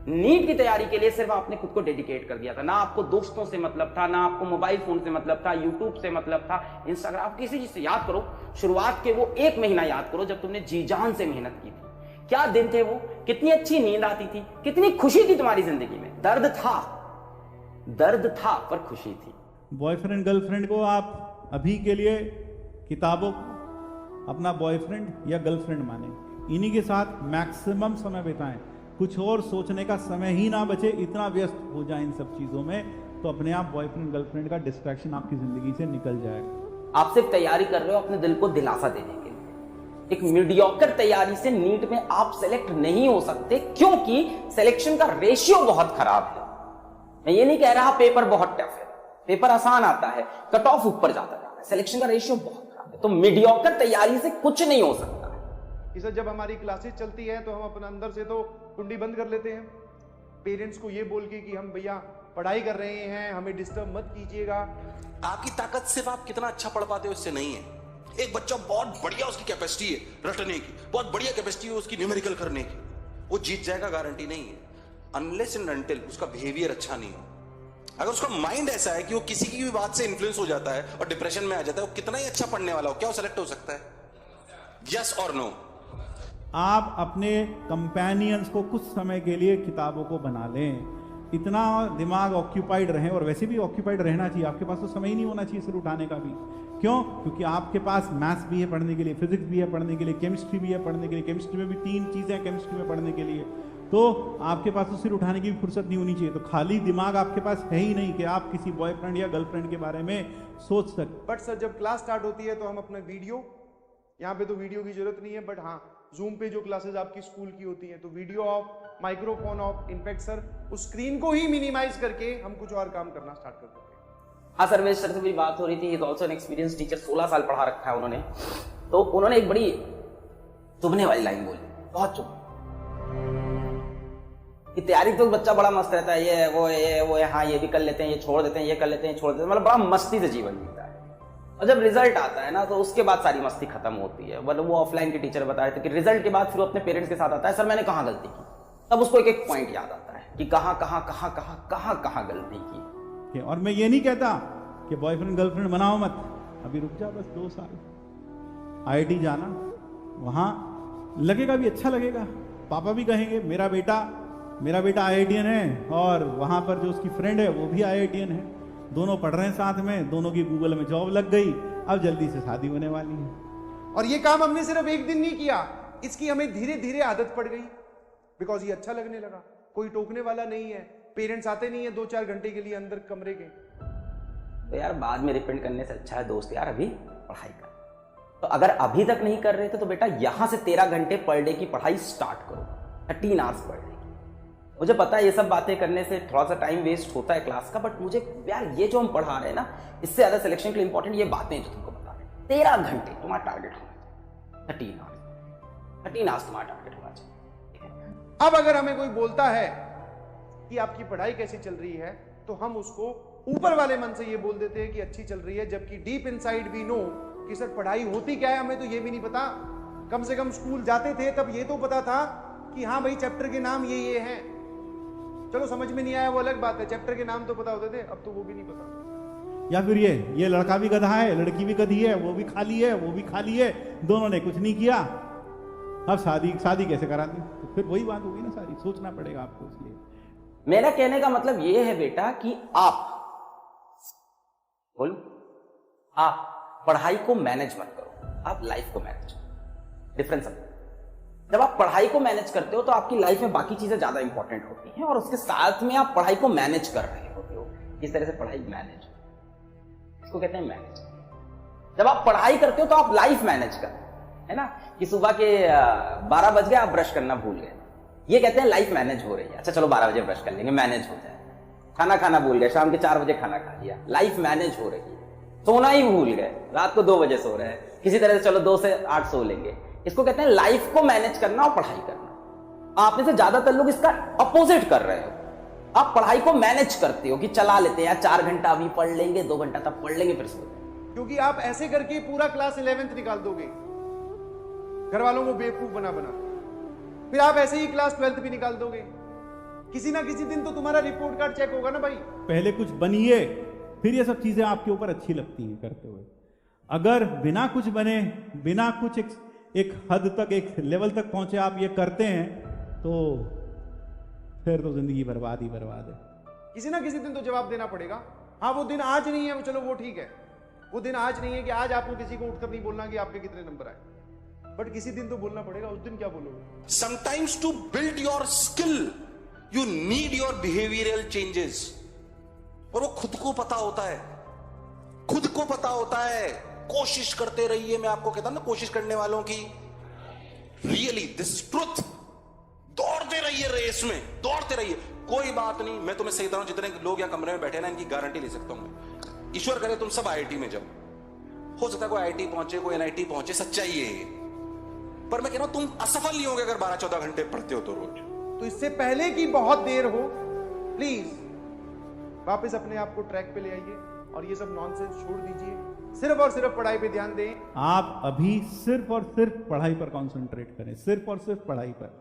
NEET की तैयारी के लिए सिर्फ आपने खुद को डेडिकेट कर दिया था। ना आपको दोस्तों से मतलब था, ना आपको मोबाइल फोन से मतलब था, यूट्यूब से मतलब था, इंस्टाग्राम, किसी चीज से। याद करो शुरुआत के वो 1 महीना याद करो जब तुमने जी जान से मेहनत की थी। क्या दिन थे वो, कितनी अच्छी नींद आती थी, कितनी खुशी थी तुम्हारी जिंदगी में। दर्द था पर खुशी थी। बॉयफ्रेंड गर्लफ्रेंड को आप अभी के लिए किताबों अपना बॉयफ्रेंड या गर्लफ्रेंड माने, इन्हीं के साथ मैक्सिमम समय बिताएं। कुछ और सोचने का समय ही ना बचे, इतना व्यस्त हो जाए इन सब चीजों में, तो अपने आप बॉयफ्रेंड गर्लफ्रेंड का डिस्ट्रैक्शन आपकी जिंदगी से निकल जाएगा। आप सिर्फ तैयारी कर रहे हो अपने दिल को दिलासा देने के लिए। एक मीडियोकर तैयारी से नीट में आप सेलेक्ट नहीं हो सकते, क्योंकि सिलेक्शन का रेशियो बहुत खराब है। मैं ये नहीं कह रहा पेपर बहुत टफ है, पेपर आसान आता है, कट ऑफ ऊपर जाता है, सिलेक्शन का रेशियो बहुत खराब है। तो मीडियोकर तैयारी से कुछ नहीं हो सकता। सर जब हमारी क्लासेस चलती है तो हम अपने अंदर से तो कुंडी बंद कर लेते हैं, पेरेंट्स को ये बोल के कि हम भैया पढ़ाई कर रहे हैं, हमें डिस्टर्ब मत कीजिएगा। आपकी ताकत सिर्फ आप कितना अच्छा पढ़ पाते हो इससे नहीं है। एक बच्चा बहुत बढ़िया उसकी कैपेसिटी है रटने की, बहुत बढ़िया कैपेसिटी है उसकी न्यूमेरिकल करने की, वो जीत जाएगा गारंटी नहीं है, अनलेस एंड अनटिल उसका बिहेवियर अच्छा नहीं हो। अगर उसका माइंड ऐसा है कि वो किसी की भी बात से इन्फ्लुएंस हो जाता है और डिप्रेशन में आ जाता है, वो कितना ही अच्छा पढ़ने वाला हो, क्या वो सेलेक्ट हो सकता है? यस और नो? आप अपने कंपेनियंस को कुछ समय के लिए किताबों को बना लें, इतना दिमाग ऑक्यूपाइड रहे, और वैसे भी ऑक्यूपाइड रहना चाहिए, आपके पास तो समय ही नहीं होना चाहिए सिर उठाने का भी। क्यों? क्योंकि आपके पास मैथ्स भी है पढ़ने के लिए, फिजिक्स भी है पढ़ने के लिए, केमिस्ट्री भी है पढ़ने के लिए, केमिस्ट्री में भी 3 चीजें हैं केमिस्ट्री में पढ़ने के लिए, तो आपके पास तो सिर उठाने की भी फुर्सत नहीं होनी चाहिए। तो खाली दिमाग आपके पास है ही नहीं कि आप किसी बॉयफ्रेंड या गर्लफ्रेंड के बारे में सोच सकते। बट सर जब क्लास स्टार्ट होती है तो हम अपना वीडियो, यहाँ पे तो वीडियो की जरूरत नहीं है, बट हाँ जूम पे जो क्लासेस आपकी स्कूल की होती हैं तो video of, microphone of, in fact sir उस स्क्रीन को ही मिनिमाइज करके हम कुछ और काम करना स्टार्ट कर देते हैं। हाँ सर्वेश सर से भी बात हो रही थी, ऑल्सो एन एक्सपीरियंस टीचर, 16 साल पढ़ा रखा है उन्होंने। तो उन्होंने एक बड़ी चुभने वाली लाइन बोली, बहुत चुभ कि तैयारी तो बच्चा बड़ा मस्त रहता है, ये वो हाँ ये भी कर लेते हैं, ये छोड़ देते हैं, ये कर लेते हैं, छोड़ देते हैं, मतलब बड़ा मस्ती से जीवन जीता है। और जब रिजल्ट आता है ना तो उसके बाद सारी मस्ती खत्म होती है। मतलब वो ऑफलाइन के टीचर बता रहे थे कि रिजल्ट के बाद फिर वो अपने पेरेंट्स के साथ आता है, सर मैंने कहाँ गलती की। तब उसको एक एक पॉइंट याद आता है कि कहाँ गलती की। और मैं ये नहीं कहता कि बॉयफ्रेंड गर्लफ्रेंड बनाओ मत, अभी रुक जा बस 2 साल, IIT जाना, वहां लगेगा भी अच्छा लगेगा, पापा भी कहेंगे मेरा बेटा IITian है, और वहां पर जो उसकी फ्रेंड है वो भी IITian है, दोनों पढ़ रहे हैं साथ में, दोनों की गूगल में जॉब लग गई, अब जल्दी से शादी होने वाली है। और ये काम हमने सिर्फ एक दिन नहीं किया, इसकी हमें धीरे धीरे आदत पड़ गई, बिकॉज ये अच्छा लगने लगा, कोई टोकने वाला नहीं है, पेरेंट्स आते नहीं है 2-4 घंटे के लिए अंदर कमरे के। तो यार बाद में रिपेंड करने से अच्छा है दोस्त यार अभी पढ़ाई कर। तो अगर अभी तक नहीं कर रहे थे तो बेटा यहां से 13 घंटे पर डे की पढ़ाई स्टार्ट करो, 13 आवर्स पर डे। मुझे पता है ये सब बातें करने से थोड़ा सा टाइम वेस्ट होता है क्लास का, बट मुझे यार ये जो हम पढ़ा रहे हैं ना, इससे ज्यादा सिलेक्शन के लिए इंपॉर्टेंट ये बातें जो तुमको बता रहे हैं। 13 घंटे तुम्हारा टारगेट होना चाहिए, 13 आवर्स तुम्हारा टारगेट होना चाहिए। अब अगर हमें कोई बोलता है कि आपकी पढ़ाई कैसी चल रही है, तो हम उसको ऊपर वाले मन से ये बोल देते हैं कि अच्छी चल रही है, जबकि डीप इनसाइड वी नो कि सर पढ़ाई होती क्या है हमें तो ये भी नहीं पता। कम से कम स्कूल जाते थे तब ये तो पता था कि हाँ भाई चैप्टर के नाम ये हैं, चलो समझ में नहीं आया वो अलग बात है, चैप्टर के नाम तो पता होते थे, अब तो वो भी नहीं पता। या फिर ये लड़का भी गधा है, लड़की भी गधी है, वो भी खाली है, वो भी खाली है, दोनों ने कुछ नहीं किया, अब शादी कैसे करा दी? तो फिर वही बात होगी ना, सारी सोचना पड़ेगा आपको। इसलिए मेरा कहने का मतलब ये है बेटा कि आप पढ़ाई को मैनेज मत करो, आप लाइफ को मैनेज करो। डिफरेंस समझो, जब आप पढ़ाई को मैनेज करते हो तो आपकी लाइफ में बाकी चीजें ज्यादा इंपॉर्टेंट होती हैं, और उसके साथ में आप पढ़ाई को मैनेज कर रहे होते हो। इस तरह से पढ़ाई मैनेज, इसको कहते हैं मैनेज। जब आप पढ़ाई करते हो तो आप लाइफ मैनेज कर, है ना, कि सुबह के 12 बज गए आप ब्रश करना भूल गए, ये कहते हैं लाइफ मैनेज हो रही है। अच्छा चलो 12 बजे ब्रश कर लेंगे, मैनेज हो जाए। खाना खाना भूल गए, शाम के 4 बजे खाना खा लिया, लाइफ मैनेज हो रही है। सोना ही भूल गए, रात को 2 बजे सो रहे हैं, किसी तरह से चलो 2 से 8 सो लेंगे, इसको कहते हैं लाइफ को मैनेज करना और पढ़ाई करना। आप में से ज्यादातर लोग इसका अपोजिट कर रहे हो, आप पढ़ाई को मैनेज करते हो कि चला लेते हैं यार 4 घंटा अभी पढ़ लेंगे, 2 घंटा तब पढ़ लेंगे, फिर सो जाएंगे। क्योंकि आप ऐसे करके पूरा क्लास 11th निकाल दोगे, घर वालों को बेवकूफ बना, फिर आप ऐसे ही क्लास 12th भी निकाल दोगे, किसी ना किसी दिन तो तुम्हारा रिपोर्ट कार्ड चेक होगा ना भाई। पहले कुछ बनिए, फिर ये सब चीजें आपके ऊपर अच्छी लगती हैं करते हुए। अगर बिना कुछ बने, बिना कुछ एक हद तक, एक लेवल तक पहुंचे आप ये करते हैं, तो फिर तो जिंदगी बर्बाद ही बर्बाद है। किसी ना किसी दिन तो जवाब देना पड़ेगा। हाँ, वो दिन आज नहीं है, चलो वो ठीक है, वो दिन आज नहीं है कि आज आपको किसी को उठकर नहीं बोलना कि आपके कितने नंबर आए, बट किसी दिन तो बोलना पड़ेगा। उस दिन क्या बोलोगे? Sometimes to build your skill you need your behavioural changes. और वो खुद को पता होता है, खुद को पता होता है। कोशिश करते रहिए। मैं आपको कहता हूं ना, कोशिश करने वालों की रियली दिस ट्रुथ। दौड़ते रहिए, रेस में दौड़ते रहिए। कोई बात नहीं, मैं तुम्हें सही तरह, जितने लोग यहाँ कमरे में बैठे ना, इनकी गारंटी ले सकता हूं मैं। ईश्वर करे तुम सब आईआईटी में जाओ, हो सकता है कोई आईआईटी पहुंचे, कोई एनआईटी पहुंचे, सच्चाई है ये। पर मैं कह रहा हूं तुम असफल नहीं होगे अगर 12-14 घंटे पढ़ते हो तो रोज। तो इससे पहले कि बहुत देर हो, प्लीज वापस अपने आप को ट्रैक पे ले आइए और ये सब नॉनसेंस छोड़ दीजिए। सिर्फ और सिर्फ पढ़ाई पे ध्यान दें। आप अभी सिर्फ और सिर्फ पढ़ाई पर कंसंट्रेट करें, सिर्फ और सिर्फ पढ़ाई पर,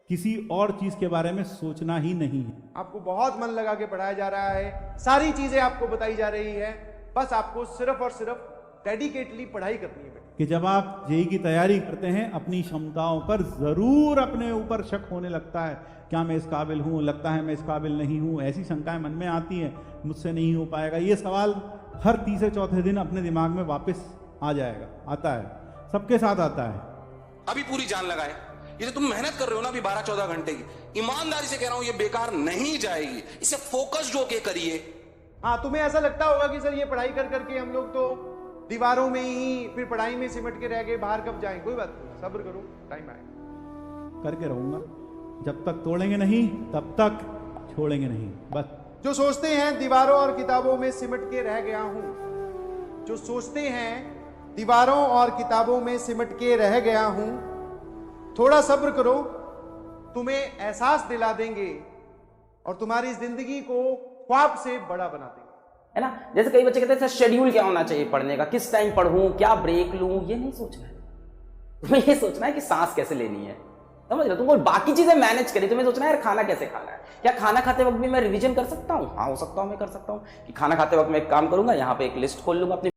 किसी और चीज के बारे में सोचना ही नहीं है। आपको बहुत मन लगा के पढ़ाया जा रहा है, सारी चीजें आपको बताई जा रही है, बस आपको सिर्फ और सिर्फ डेडिकेटली पढ़ाई करनी है। कि जब आप जेईई की तैयारी करते हैं, अपनी क्षमताओं पर जरूर अपने ऊपर शक होने लगता है, क्या मैं इस काबिल हूं, लगता है मैं इस काबिल नहीं हूं, ऐसी शंकाएं मन में आती हैं, मुझसे नहीं हो पाएगा। ये सवाल हर तीसरे चौथे दिन अपने दिमाग में वापस आ जाएगा, आता है, सबके साथ आता है। अभी पूरी जान लगाए। ये जो तुम मेहनत कर रहे हो ना अभी 12-14 घंटे की, ईमानदारी से कह रहा हूं ये बेकार नहीं जाएगी। इसे फोकस्ड होके करिए। हाँ, तुम्हें ऐसा लगता होगा कि सर ये पढ़ाई कर करके हम लोग तो दीवारों में ही, फिर पढ़ाई में सिमट के रह गए, बाहर कब जाएं? कोई बात नहीं, सब्र करो, टाइम आएगा। करके रहूंगा, जब तक तोड़ेंगे नहीं तब तक छोड़ेंगे नहीं, बस। जो सोचते हैं दीवारों और किताबों में सिमट के रह गया हूं, जो सोचते हैं दीवारों और किताबों में सिमट के रह गया हूं, थोड़ा सब्र करो, तुम्हें एहसास दिला देंगे और तुम्हारी जिंदगी को ख्वाब से बड़ा बना देंगे। है ना? जैसे कई बच्चे कहते हैं सर शेड्यूल क्या होना चाहिए पढ़ने का, किस टाइम पढ़ूं, क्या ब्रेक लूं। ये नहीं सोचना है, तुम्हें ये सोचना है कि सांस कैसे लेनी है, समझ रहे हो? तुमको बाकी चीजें मैनेज करी, तुम्हें सोचना है यार खाना कैसे खाना है, क्या खाना खाते वक्त भी मैं रिवीजन कर सकता हूँ? हाँ, हो सकता हूँ, मैं कर सकता हूँ कि खाना खाते वक्त मैं एक काम करूंगा, यहाँ पे एक लिस्ट खोल लूंगा अपनी